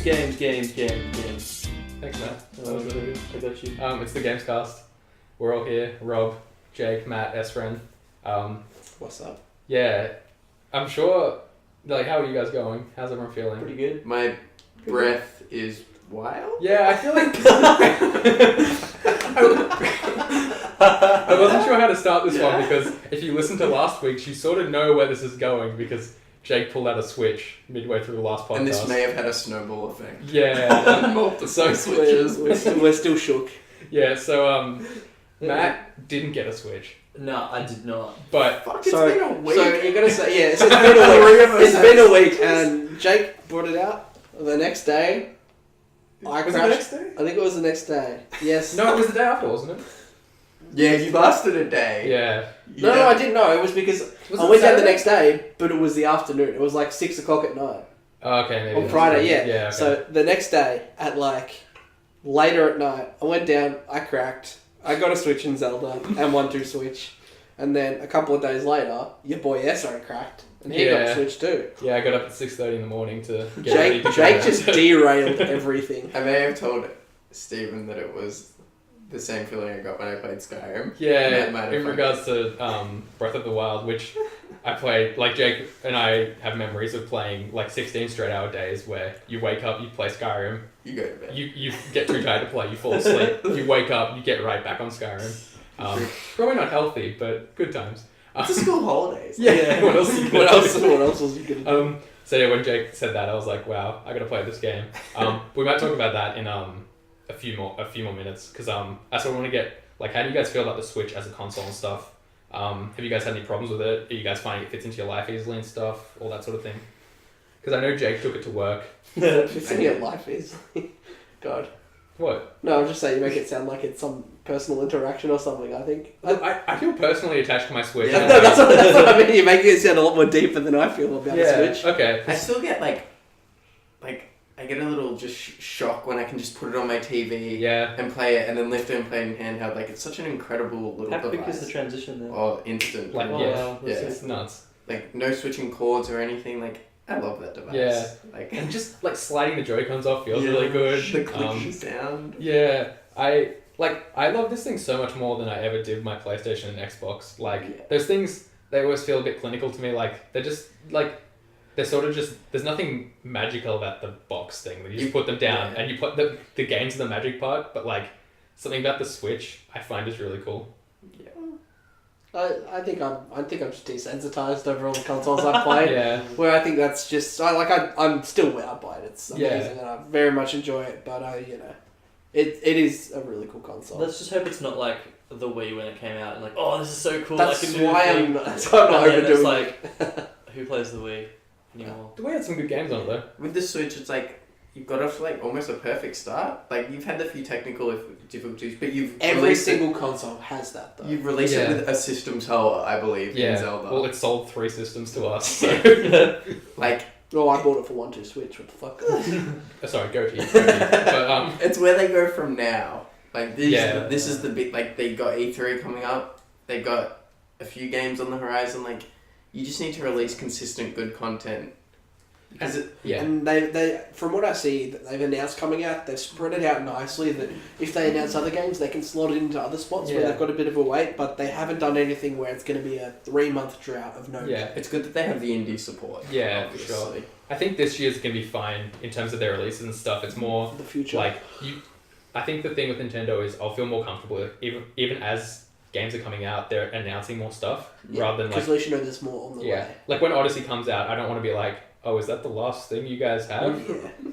Games. Thanks, Matt. I got you. It's the Gamescast. We're all here. Rob, Jake, Matt, Esren. What's up? Yeah, I'm sure. Like, how are you guys going? How's everyone feeling? Pretty good. My breath is wild. Yeah, I feel like I wasn't sure how to start this one because if you listen to last week's, you sort of know where this is going because Jake pulled out a switch midway through the last podcast. And this may have had a snowball effect. Yeah. Multiple switches. We're still shook. Yeah, so Matt didn't get a Switch. No, I did not. But Fuck, it's been a week. So you're gonna say, yeah, it's been a week. It's been a week, and Jake brought it out the next day. I was crashed. it the next day? I think it was the next day. Yes. No, it was the day after, wasn't it? Yeah, you lasted a day. Yeah. No, I didn't know. It was because I went down the next day, but it was the afternoon. It was like 6 o'clock at night. Oh, okay, maybe. On Friday, yeah. Yeah, okay. So the next day, at like later at night, I went down, I cracked, I got a Switch in Zelda, and 1-2 Switch. And then a couple of days later, your boy Esro cracked, and he got a Switch too. Yeah, I got up at 6:30 in the morning to get ready to Jake just derailed everything. I may have told Stephen that it was the same feeling I got when I played Skyrim. Yeah, in regards to Breath of the Wild, which I played, like Jake and I have memories of playing like 16 straight hour days where you wake up, you play Skyrim, you go to bed. You get too tired to play, you fall asleep, you wake up, you get right back on Skyrim. Probably not healthy, but good times. It's a school holidays. Yeah, what else? What else was you gonna do? So yeah, when Jake said that, I was like, wow, I gotta play this game. We might talk about that in a few more minutes because I sort of want to get like, how do you guys feel about the Switch as a console and stuff? Have you guys had any problems with it? Are you guys finding it fits into your life easily and stuff, all that sort of thing? Because I know Jake took it to work. Fits in your life easily. God. What? No, I'm just saying you make it sound like it's some personal interaction or something, I think. I feel personally attached to my Switch. Yeah. No, that's what I mean. You're making it sound a lot more deeper than I feel about the Switch. Okay. I still get like I get a little just shock when I can just put it on my TV and play it and then lift it and play it in handheld. Like, it's such an incredible little device. How quick is the transition then? Oh, instant. Like, it's nuts. Like, no switching cords or anything. Like, I love that device. Yeah. Like, and just like sliding the Joy-Cons off feels really good. The clicky sound. Yeah. I love this thing so much more than I ever did my PlayStation and Xbox. Like, those things, they always feel a bit clinical to me. Like, they're just, like, they're sort of just, there's nothing magical about the box thing. You just put them down and you put the games in the magic part, but like, something about the Switch I find is really cool. Yeah. I think I'm just desensitized over all the consoles I've played. Yeah. Where I think that's just I'm still wowed by it. It's amazing and I very much enjoy it. But it is a really cool console. Let's just hope it's not like the Wii when it came out and like, oh, this is so cool. That's I can do why this I'm thing. not overdoing it's it. like, who plays the Wii anymore? The Wii had some good games on it though. With the Switch, it's like, you've got off to like almost a perfect start. Like, you've had a few technical difficulties, but every single console has that though. You've released it with a system seller, I believe, in Zelda. Well, it sold 3 systems to us. So. Like, oh, I bought it for 1-2 Switch. What the fuck? Sorry, go to you. But it's where they go from now. Like, this is the big, like, they got E3 coming up. They got a few games on the horizon. Like, you just need to release consistent good content. And they from what I see that they've announced coming out, they've spread it out nicely that if they announce other games they can slot it into other spots where they've got a bit of a wait, but they haven't done anything where it's going to be a 3-month drought of no game. It's good that they have the indie support. Yeah, obviously. For sure. I think this year's going to be fine in terms of their releases and stuff. It's more the future. Like, I think the thing with Nintendo is I'll feel more comfortable with, even as games are coming out, they're announcing more stuff rather than like... Because at least you know there's more on the way. Like when Odyssey comes out, I don't want to be like, oh, is that the last thing you guys have?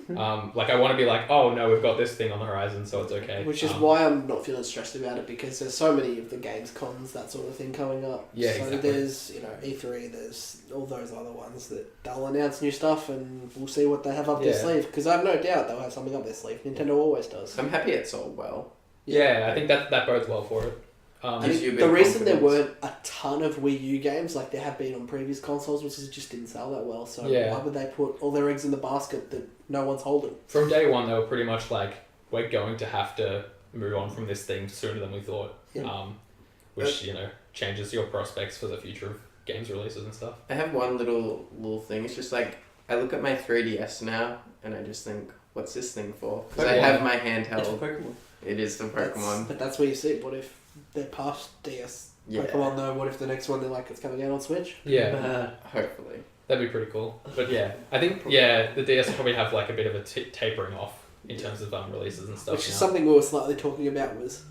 Like, I want to be like, oh, no, we've got this thing on the horizon, so it's okay. Which is why I'm not feeling stressed about it, because there's so many of the games, cons, that sort of thing coming up. Yeah, so exactly. There's, E3, there's all those other ones that they'll announce new stuff and we'll see what they have up their sleeve. Because I have no doubt they'll have something up their sleeve. Nintendo always does. I'm happy it sold well. Yeah, I think that bodes well for it. The reason there weren't a ton of Wii U games like there have been on previous consoles was it just didn't sell that well. So why would they put all their eggs in the basket that no one's holding? From day one, they were pretty much like, we're going to have to move on from this thing sooner than we thought. Which, changes your prospects for the future of games releases and stuff. I have one little thing. It's just like, I look at my 3DS now and I just think, what's this thing for? Because I have my handheld. It's for Pokemon. It is for Pokemon. But that's where you see it. What if they're past DS Pokemon though? What if the next one they're like, it's coming out on Switch? Yeah. Hopefully. That'd be pretty cool. But yeah, I think, the DS will probably have like a bit of a tapering off in terms of releases and stuff. Which is something we were slightly talking about was,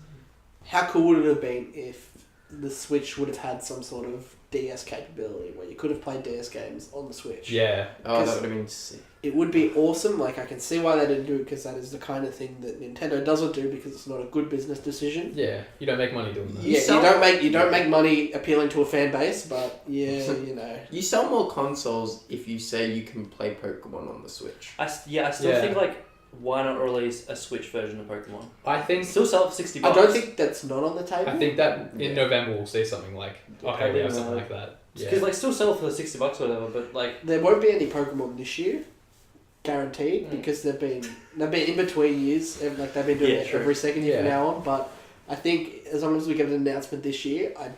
how cool would it have been if the Switch would have had some sort of DS capability where you could have played DS games on the Switch. Yeah. Oh, that would have been sick. It would be awesome. Like, I can see why they didn't do it, because that is the kind of thing that Nintendo doesn't do, because it's not a good business decision. Yeah, you don't make money doing that. You don't make money appealing to a fan base, but you know. You sell more consoles if you say you can play Pokemon on the Switch. I still think like, why not release a Switch version of Pokemon? I think Still sell it for $60. I don't think that's not on the table. I think that in November we'll see something like, okay, we have something like that. Because like still sell it for $60 or whatever, but like there won't be any Pokemon this year, guaranteed, because they've been in between years. Like they've been doing it every second year from now on. But I think as long as we get an announcement this year, I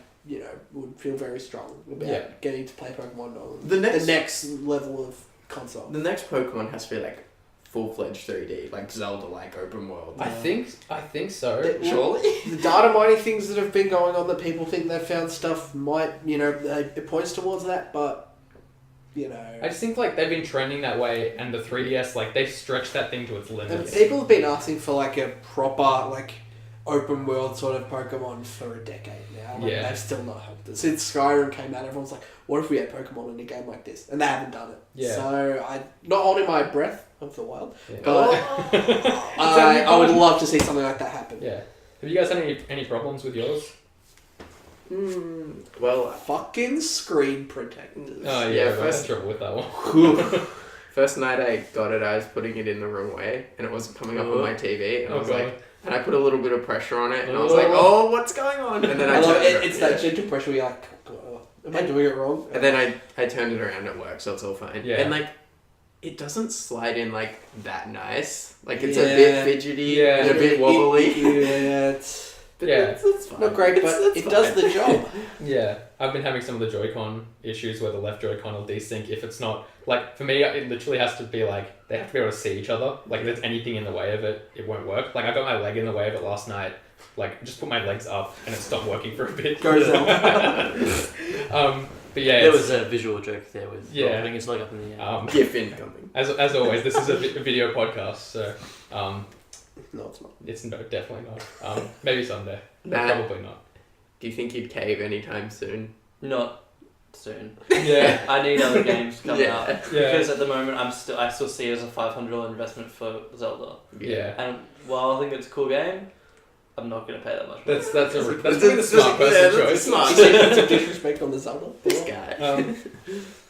would feel very strong about getting to play Pokemon on the next level of console. The next Pokemon has to be like full-fledged 3D, like Zelda-like open world. I think so. Surely? The data mining things that have been going on that people think they've found stuff might, it points towards that, but, I just think, like, they've been trending that way, and the 3DS, like, they've stretched that thing to its limits. And people have been asking for, like, a proper, like, open world sort of Pokemon for a decade now. Like, they've still not helped us. Since Skyrim came out, everyone's like, what if we had Pokemon in a game like this? And they haven't done it. Yeah. So, I'm not holding my breath of the wild, Yeah. but I would love to see something like that happen. Yeah. Have you guys had any problems with yours? Well, fucking screen protectors. Oh yeah, I had trouble with that one. First night I got it, I was putting it in the wrong way, and it wasn't coming up on my TV, and I was like, and I put a little bit of pressure on it, and I was like, oh, what's going on? And then I turned it. It's that gentle pressure where you're like, am I doing it wrong? And then I turned it around at work, so it's all fine. Yeah. And like, it doesn't slide in like that nice. Like it's a bit fidgety and a bit wobbly. It's fine. Not great, but it does the job. Yeah, I've been having some of the Joy-Con issues where the left Joy-Con will desync if it's not, like, for me, it literally has to be like, they have to be able to see each other. Like, if there's anything in the way of it, it won't work. Like, I got my leg in the way of it last night. Like, just put my legs up and it stopped working for a bit. Goes out. But yeah, there was a visual joke there with putting his leg up in the air. GIF incoming. As always, this is a video podcast, so no, it's not. It's definitely not. Maybe someday. Nah. Probably not. Do you think he'd cave anytime soon? Not soon. Yeah. I need other games coming up. Yeah. Because at the moment I still see it as a $500 investment for Zelda. Yeah. And while I think it's a cool game, I'm not going to pay that much money. That's the smart person choice. That's a disrespect on the Zelda. This guy.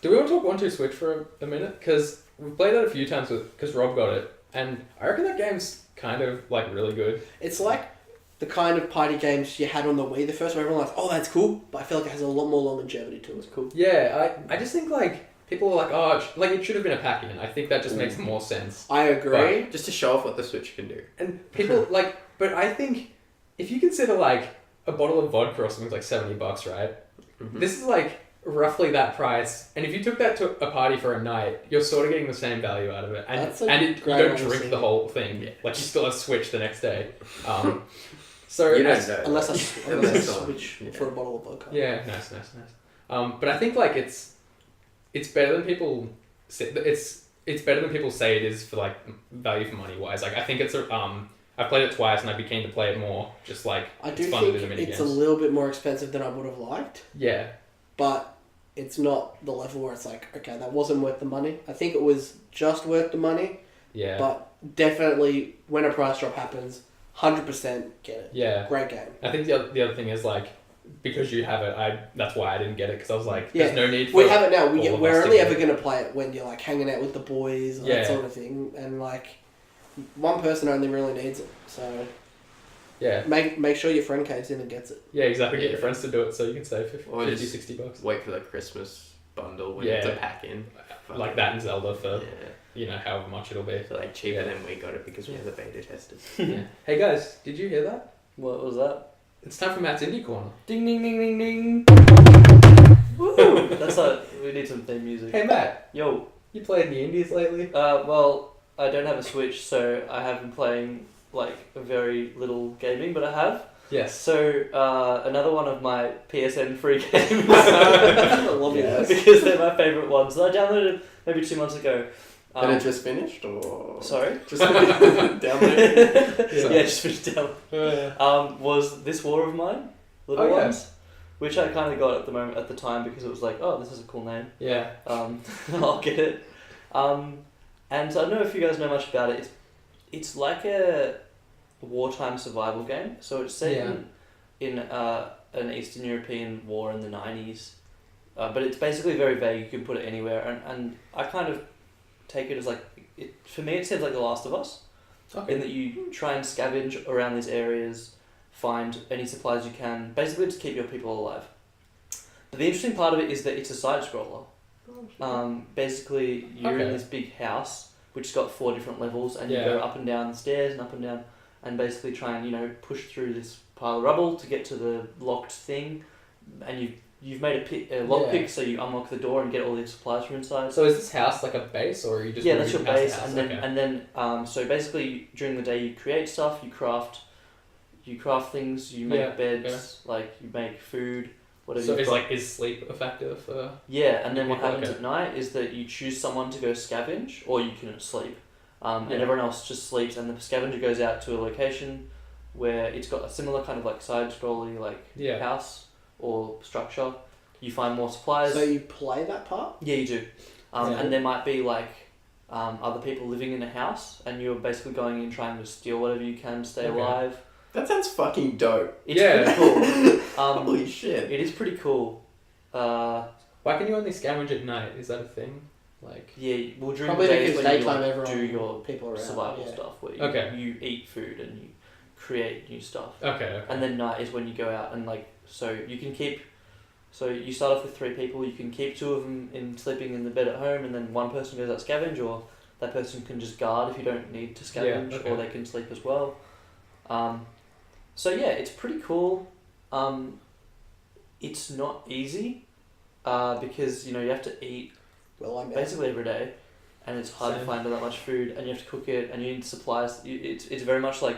Do we want to talk 1-2 Switch for a minute? Because we've played that a few times because Rob got it, and I reckon that game's kind of like really good. It's like the kind of party games you had on the Wii the first one. Everyone was like, oh, that's cool, but I feel like it has a lot more longevity to it. It's cool. Yeah, I just think like people are like, oh, like it should have been a pack-in. I think that just makes more sense. I agree. But just to show off what the Switch can do. And people like, but I think if you consider like a bottle of vodka or something's like $70, right? Mm-hmm. This is like roughly that price, and if you took that to a party for a night, you're sort of getting the same value out of it, and you don't drink the whole thing. Yeah. Like you still have Switch the next day. So you don't know. Unless I switch for a bottle of vodka. Yeah, nice. But I think like it's better than people say. It's better than people say it is for like value for money wise. Like I think it's I played it twice and I'd be keen to play it more. Just like I do it's fun to do the think mini it's games. a little bit more expensive than I would have liked. Yeah, but it's not the level where it's like, okay, that wasn't worth the money. I think it was just worth the money. Yeah. But definitely, when a price drop happens, 100% get it. Yeah. Great game. I think the other thing is like, because you have it, that's why I didn't get it, because I was like, there's no need for we have it now. all of We're us only to ever get it. going to play it when you're like hanging out with the boys and that sort of thing. And like, one person only really needs it. So yeah, make sure your friend caves in and gets it. Yeah, exactly. Get your friends to do it so you can save $50-$60. Wait for the Christmas bundle when it's a pack in. Like that and Zelda for however much it'll be. So like cheaper than we got it because we have the beta testers. Yeah. Hey guys, did you hear that? What was that? It's time for Matt's Indie Corner. Ding ding ding ding ding. Woo! That's we need some theme music. Hey Matt, Yo. you played any indies lately? Well, I don't have a Switch, so I have been playing like very little gaming, but I have. Yes. So another one of my PSN free games. I love it. Because they're my favourite ones. I downloaded maybe 2 months ago. Did it just finished or? Sorry? Just downloaded? Yeah, just finished down. Was This War of Mine, Little Ones, which I kind of got at the time because it was like, oh, this is a cool name. Yeah. I'll get it. And I don't know if you guys know much about it. It's like a wartime survival game. So it's set in an Eastern European war in the 90s. But it's basically very vague. You can put it anywhere. And I kind of take it as like, for me it seems like The Last of Us. Okay. In that you try and scavenge around these areas, find any supplies you can, basically to keep your people alive. But the interesting part of it is that it's a side-scroller. Basically, you're in this big house, which has got 4 different levels, and you go up and down the stairs and up and down, and basically try and, push through this pile of rubble to get to the locked thing, and you've made a lockpick, so you unlock the door and get all the supplies from inside. So is this house like a base, or are you just that's your base, the and then so basically during the day you create stuff, you craft things, you make beds, like you make food, whatever. So is sleep a factor for? Yeah, and then what happens at night is that you choose someone to go scavenge, or you can sleep, and everyone else just sleeps, and the scavenger goes out to a location where it's got a similar kind of like side-scrolly house or structure. You find more supplies. So you play that part? Yeah, you do. And there might be like other people living in a house, and you're basically going in trying to steal whatever you can to stay alive. That sounds fucking dope. It's pretty cool. Holy shit. It is pretty cool. Why can you only scavenge at night? Is that a thing? During probably the days when daytime you do your people around, survival stuff, where you eat food and you create new stuff. Okay. And then night is when you go out and so you can keep. So you start off with 3 people. You can keep 2 of them sleeping in the bed at home, and then one person goes out scavenge, or that person can just guard if you don't need to scavenge, or they can sleep as well. So it's pretty cool. It's not easy, because you have to eat basically every day, and it's hard to find that much food, and you have to cook it, and you need supplies. It's very much like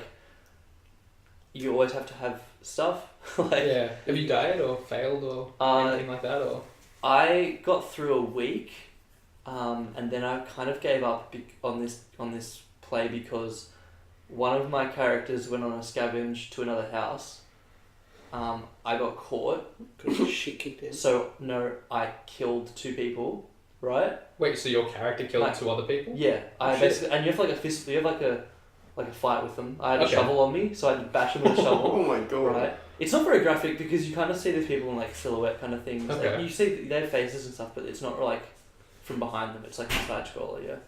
you always have to have stuff. Have you died or failed or anything like that? Or I got through a week, and then I kind of gave up on this play because one of my characters went on a scavenge to another house. I got caught. Shit kicked in. So no, I killed 2 people. Right? Wait, so your character killed 2 other people? Yeah, basically, and you have a fight with them. I had a shovel on me, so I had to bash them with a shovel. Oh my god! Right? It's not very graphic because you kind of see these people in silhouette kind of things. Okay. You see their faces and stuff, but it's not from behind them. It's like a side scroller,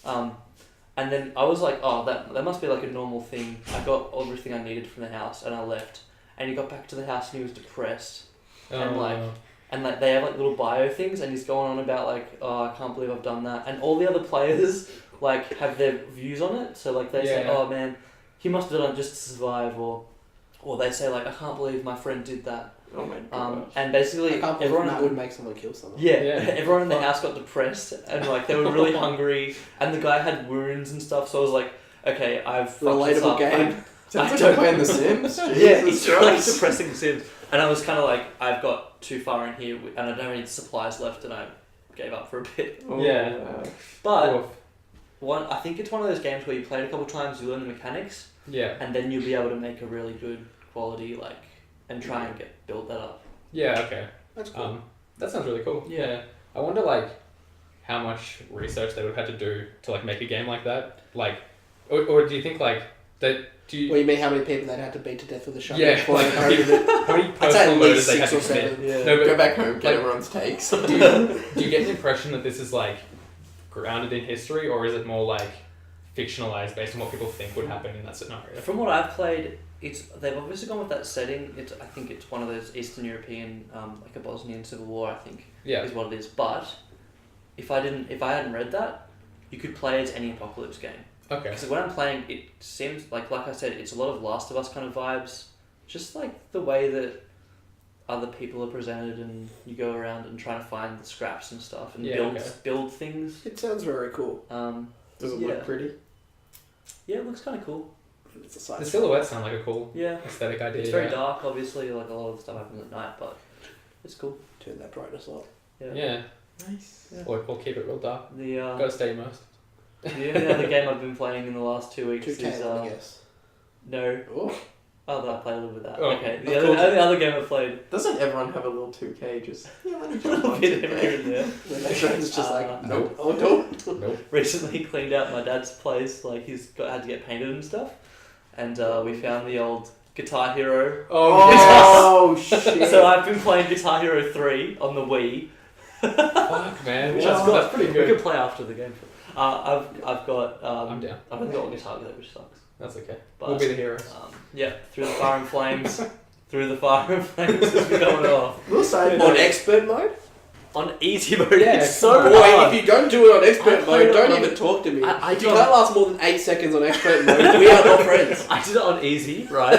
And then I was like, oh, that must be a normal thing. I got everything I needed from the house, and I left. And he got back to the house, and he was depressed, and they have little bio things, and he's going on about oh, I can't believe I've done that, and all the other players have their views on it. So they say, oh man, he must have done it just to survive, or they say I can't believe my friend did that. Oh my god. And basically, I can't believe everyone that would make someone kill someone. Yeah, everyone in the house got depressed, and they were really hungry, and the guy had wounds and stuff. So I was like, okay, I've fucked this up. Relatable game. Sounds like I'm playing The Sims. It's depressing Sims. And I was kind of I've got too far in here, and I don't have any supplies left, and I gave up for a bit. But I think it's one of those games where you play it a couple times, you learn the mechanics, and then you'll be able to make a really good quality, and try and build that up. Yeah, okay. That's cool. That sounds really cool. Yeah. I wonder how much research they would have had to do to make a game like that. Or do you think that Well, you mean how many people they'd have to beat to death with a shotgun? Yeah. How many personal murders they had to commit? Yeah. No, but go back home, get everyone's takes. Do you get the impression that this is grounded in history, or is it more fictionalized based on what people think would happen in that scenario? From what I've played, they've obviously gone with that setting. I think it's one of those Eastern European, a Bosnian civil war, I think, is what it is. But if I hadn't read that, you could play as any apocalypse game. Okay. Because when I'm playing, it seems like I said, it's a lot of Last of Us kind of vibes. Just the way that other people are presented, and you go around and try to find the scraps and stuff, and build things. It sounds very cool. Does it look pretty? Yeah, it looks kind of cool. It's a side The silhouettes sound like a cool Yeah. aesthetic idea. It's very dark, obviously. Like a lot of the stuff happens at night, but it's cool. Turn that brightness up. Yeah. Nice. Yeah. Or keep it real dark. The Gotta stay immersed. the only other game I've been playing in the last 2 weeks 2K, is I guess. no. Oh. Oh, that I played a little bit of that. Oh, Okay. of The course. only other game I played. Doesn't everyone have a little 2K just... Yeah, let me A jump little on bit 2K. here and there. The next round is just like, Nope. Oh, no. Nope. Recently cleaned out my dad's place. Like had to get painted and stuff, and we found the old Guitar Hero. Oh, shit. So I've been playing Guitar Hero 3 on the Wii. Fuck, man. Which That's pretty We good. can play after the game. I've got. I'm down. I've only got one guitar with it, which sucks. That's okay. But, We'll be the heroes. Yeah, through the fire and flames. Through the fire and flames is going off. We'll say On expert mode? On easy mode, Yeah, it's so Boy, hard. if you don't do it on I expert played mode, it don't on- even talk to me. I If you don't- can't last more than 8 seconds on expert mode, we are not friends. I did it on easy, right?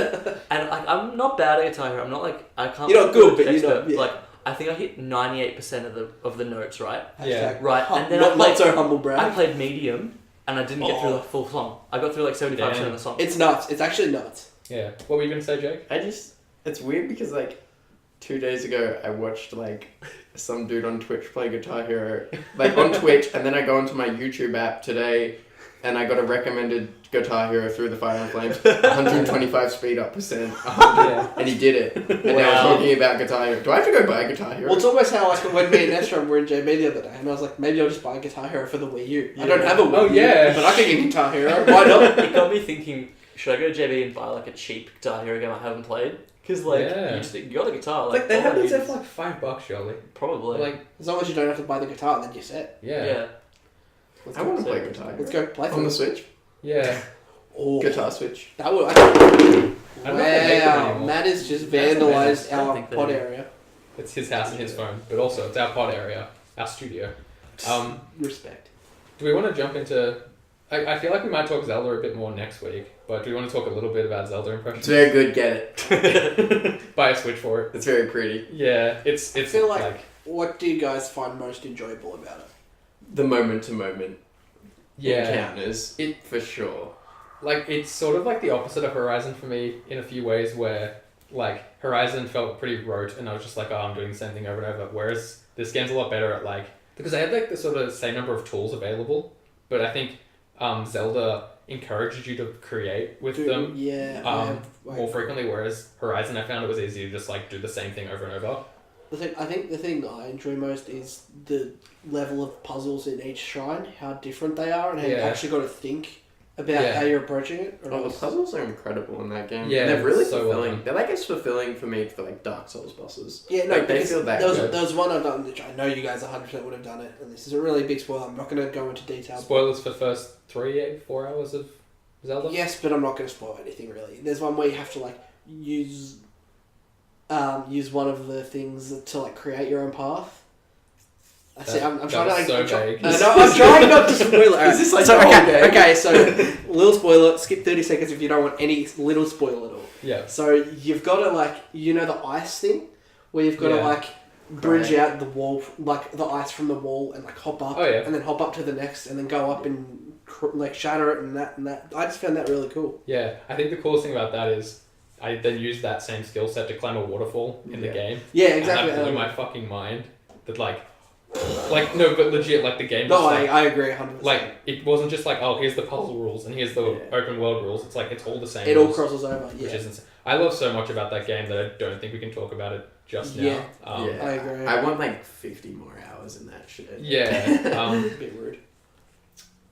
And like, I'm not bad at Guitar Hero. I'm not like I can't. You're not good, but you're expert. not- yeah. Like I think I hit 98% of the notes, right? Yeah. Right, and then not, I played- not so humble I brag. played medium, and I didn't get through the full song. I got through like 75% of the song. It's nuts. It's actually nuts. Yeah. What were you gonna say, Jake? It's weird because, like, 2 days ago, I watched, like, some dude on Twitch play Guitar Hero, like, on Twitch, and then I go onto my YouTube app today, and I got a recommended Guitar Hero Through the Fire and Flames, 125 speed up percent, 100, Yeah. and he did it. And now we're talking about Guitar Hero. Do I have to go buy Guitar Hero? Well, it's almost how, like, when me and Nestor were in JB the other day, and I was like, maybe I'll just buy a Guitar Hero for the Wii U. I don't have a Wii Oh, U, yeah. but I can get Guitar Hero. Why not? It got me thinking, should I go to JB and buy like a cheap Guitar Hero game I haven't played? Because like Yeah. you got a guitar, Like, they have all these it there is- for like $5, surely. probably. Like, As long as you don't have to buy the guitar, then you're set. yeah. Let's I go. want to play Guitar Hero. Let's go play On the for it. Switch? Yeah. Oh, Guitar Switch. that would. I don't know if they make them Wow, anymore. Matt has just That's vandalised amazing. I our think they pod do. area. It's his house and his phone, but also it's our pod area, our studio. Respect. Do we want to jump into... I feel like we might talk Zelda a bit more next week, but do we want to talk a little bit about Zelda impressions? It's very good, get it. Buy a Switch for it. It's very pretty. Yeah, it's I feel like, what do you guys find most enjoyable about it? The moment-to-moment yeah, encounters, for sure. like it's sort of like the opposite of Horizon for me in a few ways, where like Horizon felt pretty rote, and I was just like, oh, I'm doing the same thing over and over. Whereas this game's a lot better at like, because they had like the sort of same number of tools available, but I think Zelda encourages you to create with them Yeah. more frequently, whereas Horizon, I found it was easy to just like do the same thing over and over. I think the thing that I enjoy most is the level of puzzles in each shrine, how different they are, and how you Yeah. actually got to think about Yeah. how you're approaching it. Or Oh, the else- puzzles are incredible in that game. Yeah, they're really so well fulfilling. done. They're like as fulfilling for me for like Dark Souls bosses. Yeah, no, like, they because feel that there was, good. there was one I've done, which I know you guys 100% would have done it, and this is a really big spoiler. I'm not going to go into detail. Spoilers for the first 4 hours of Zelda? Yes, but I'm not going to spoil anything really. There's one where you have to like use one of the things to like create your own path. I see. I'm trying to like. so I'm try- vague. no, I'm trying not to spoil it. Is this like so, the whole game? Okay, so little spoiler. Skip 30 seconds if you don't want any little spoil at all. Yeah. So you've got to like, you know, the ice thing, where you've got to Yeah. like bridge out the wall, like the ice from the wall, and like hop up, Oh, yeah. and then hop up to the next, and then go up and like shatter it and that and that. I just found that really cool. Yeah, I think the coolest thing about that is I then used that same skill set to climb a waterfall in the Yeah. game. Yeah, exactly. And that blew my fucking mind. That no, but legit, like the game. No, just, like, I agree 100%. like it wasn't just like, oh, here's the puzzle rules and here's the Yeah. open world rules. It's like it's all the same. it all rules, crosses over. Yeah, which is insane. I love so much about that game that I don't think we can talk about it just now. Yeah. Yeah, I agree. I want like 50 more hours in that shit. Yeah. a bit rude.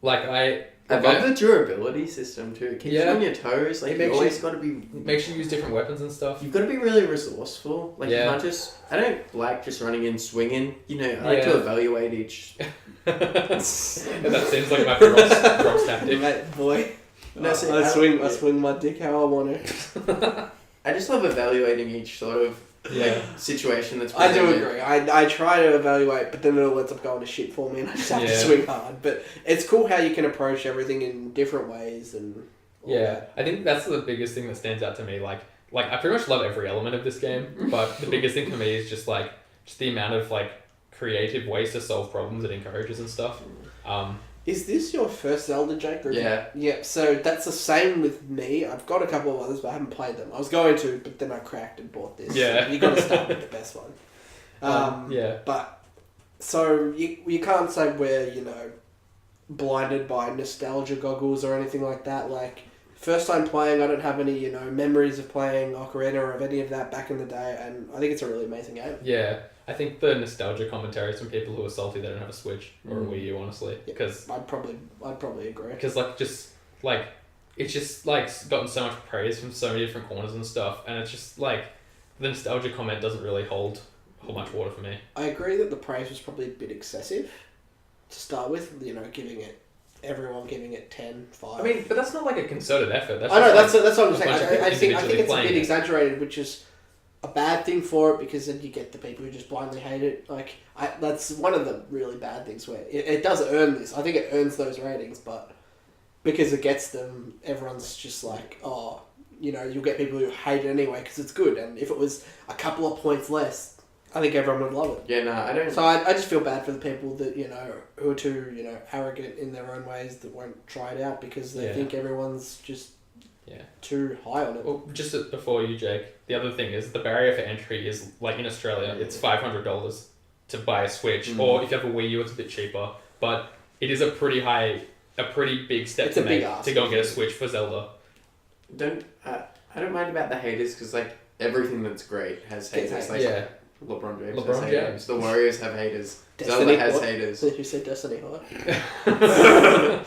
Like I love the durability system too. It keeps Yeah. you on your toes. Like It you makes always you- got to be. makes you use different weapons and stuff. You've got to be really resourceful. Like Yeah. you can't just. I don't like just running in swinging. You know, I like Yeah. to evaluate each. That seems like my drops tactic. Mate, boy. No, see, I swing my dick how I want to. I just love evaluating each sort of Yeah. situation that's. I do presented. agree. I try to evaluate, but then it all ends up going to shit for me, and I just have to Yeah. swing hard. But it's cool how you can approach everything in different ways and. all Yeah, that. I think that's the biggest thing that stands out to me. Like I pretty much love every element of this game, but the biggest thing for me is just the amount of like creative ways to solve problems it encourages and stuff. Is this your first Zelda, Jake? Yeah. Yeah, so that's the same with me. I've got a couple of others, but I haven't played them. I was going to, but then I cracked and bought this. Yeah. So you got to start with the best one. Yeah. But, so you can't say we're, blinded by nostalgia goggles or anything like that. Like, first time playing, I don't have any, memories of playing Ocarina or of any of that back in the day, and I think it's a really amazing game. Yeah. I think the nostalgia commentary is from people who are salty they don't have a Switch or a Wii U, honestly. Yeah, Because I'd probably agree. Because it's just gotten so much praise from so many different corners and stuff, and it's just the nostalgia comment doesn't really hold much water for me. I agree that the praise was probably a bit excessive to start with. Everyone giving it 10, 5. I mean, but that's not a concerted effort. That's I know just that's what I'm saying. bunch of I think it's a playing bit it. exaggerated, which is a bad thing for it because then you get the people who just blindly hate it. That's one of the really bad things where it does earn this. I think it earns those ratings, but because it gets them, everyone's just you'll get people who hate it anyway because it's good. And if it was a couple of points less, I think everyone would love it. Yeah, no, I don't. So I just feel bad for the people that who are too arrogant in their own ways that won't try it out because they think everyone's just too high on it. Well, just before you, Jake, the other thing is the barrier for entry is in Australia, it's $500 to buy a Switch, or if you have a Wii U, it's a bit cheaper. But it is a pretty big step to make to go and get a Switch for Zelda. I don't mind about the haters because everything that's great has haters. LeBron James has haters. The Warriors have haters. Zelda has haters. You said Destiny High.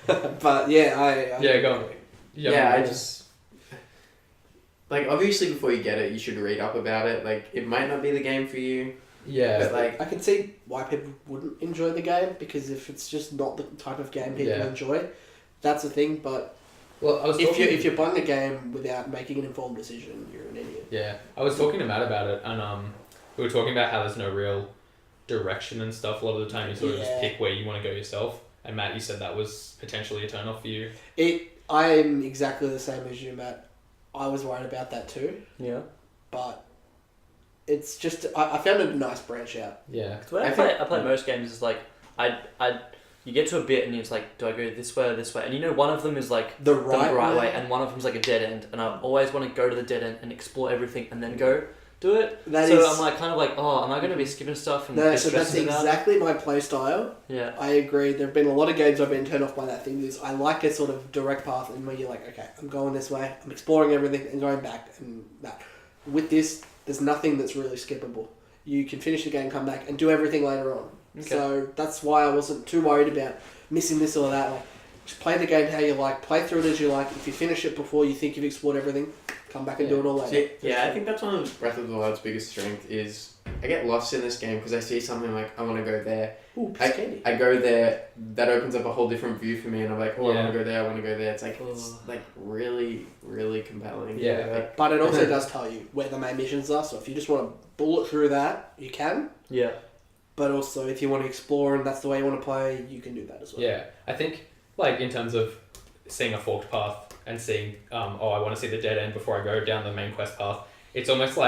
But Go on. Yeah, I just obviously before you get it, you should read up about it. It might not be the game for you. Yeah, but I can see why people wouldn't enjoy the game because if it's just not the type of game people enjoy, that's the thing. But if you're buying a game without making an informed decision, you're an idiot. Yeah, I was talking to Matt about it, and we were talking about how there's no real direction and stuff. A lot of the time, you sort of just pick where you want to go yourself. And Matt, you said that was potentially a turn off for you. I'm exactly the same as you, Matt. I was worried about that too. Yeah. But it's just I found it a nice branch out. Yeah. The way I play most games is you get to a bit and it's do I go this way or this way? And one of them is the right way, and one of them's a dead end. And I always want to go to the dead end and explore everything and then go do it. I'm am I going to be skipping stuff and so that's exactly my play style. Yeah. I agree. There have been a lot of games I've been turned off by that thing. I like a sort of direct path and where you're okay, I'm going this way, I'm exploring everything and going back and that. With this, there's nothing that's really skippable. You can finish the game, come back and do everything later on. Okay. So that's why I wasn't too worried about missing this or that. Just play the game how you like, play through it as you like. If you finish it before you think you've explored everything, come back and do it all later. I think that's one of Breath of the Wild's biggest strength is I get lost in this game because I see something I want to go there. Ooh, I go there, that opens up a whole different view for me and I'm I want to go there, I want to go there. It's it's really, really compelling. Yeah. But it also does tell you where the main missions are, so if you just want to bullet through that, you can. Yeah. But also if you want to explore and that's the way you want to play, you can do that as well. Yeah. I think in terms of seeing a forked path and seeing I want to see the dead end before I go down the main quest path, it's almost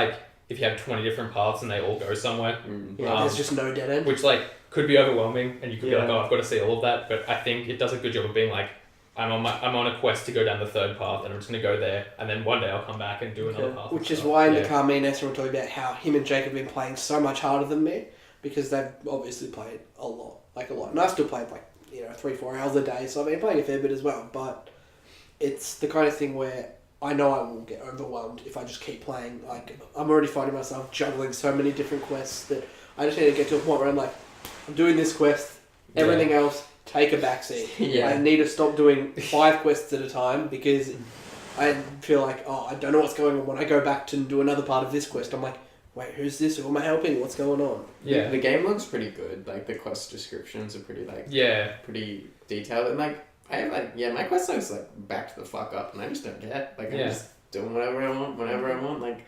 if you have 20 different paths and they all go somewhere. There's just no dead end. Which could be overwhelming and you could be I've got to see all of that, but I think it does a good job of being I'm on a quest to go down the third path and I'm just going to go there and then one day I'll come back and do another path. Which is why in the car me and Esther were talking about how him and Jake have been playing so much harder than me because they've obviously played a lot. And I've still played 3-4 hours a day, so I've been playing a fair bit as well, but it's the kind of thing where I know I will get overwhelmed if I just keep playing. I'm already finding myself juggling so many different quests that I just need to get to a point where I'm doing this quest, everything else, take a backseat. Yeah. I need to stop doing 5 quests at a time because I feel I don't know what's going on. When I go back to do another part of this quest, I'm wait, who's this? Who am I helping? What's going on? Yeah. The game looks pretty good. The quest descriptions are pretty pretty detailed and I have my quest looks backed the fuck up and I just don't care. I'm just doing whatever I want, whenever I want.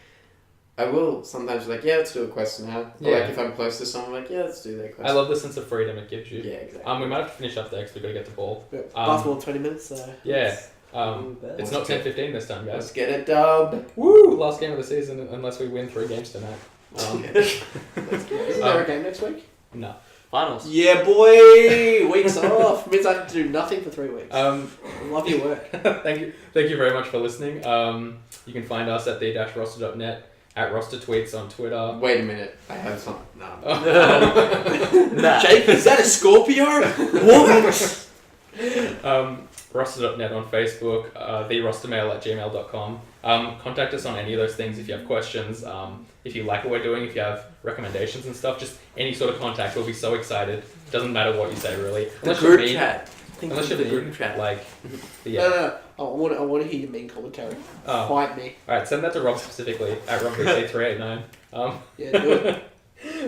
I will sometimes let's do a quest now. Or if I'm close to someone, let's do that quest. I love the sense of freedom it gives you. Yeah, exactly. We might have to finish up there because we've got to get the ball. Basketball 20 minutes, so... Yeah. It's not 10-15 this time, guys. Let's get it dub. Woo! Last game of the season unless we win 3 games tonight. Isn't there a game next week? No. Finals. Yeah, boy! Weeks off. Means I have to do nothing for 3 weeks. Love your work. Thank you very much for listening. You can find us at the-roster.net, at Roster Tweets on Twitter. Wait a minute, I have some. Nah. Nah. Jake, is that a Scorpio? What? Roster.net on Facebook, therostermail@gmail.com. Contact us on any of those things if you have questions, if you like what we're doing, if you have recommendations and stuff, just any sort of contact. We'll be so excited. Doesn't matter what you say, really. The group chat. Unless you're the group chat. Like, yeah. No. I want to hear your mean commentary. Fight me. Alright, send that to Rob specifically, at RobBC389. Yeah, do it.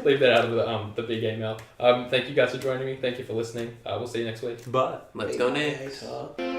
Leave that out of the big email. Thank you guys for joining me. Thank you for listening. We'll see you next week. Bye. Let's go next. Later.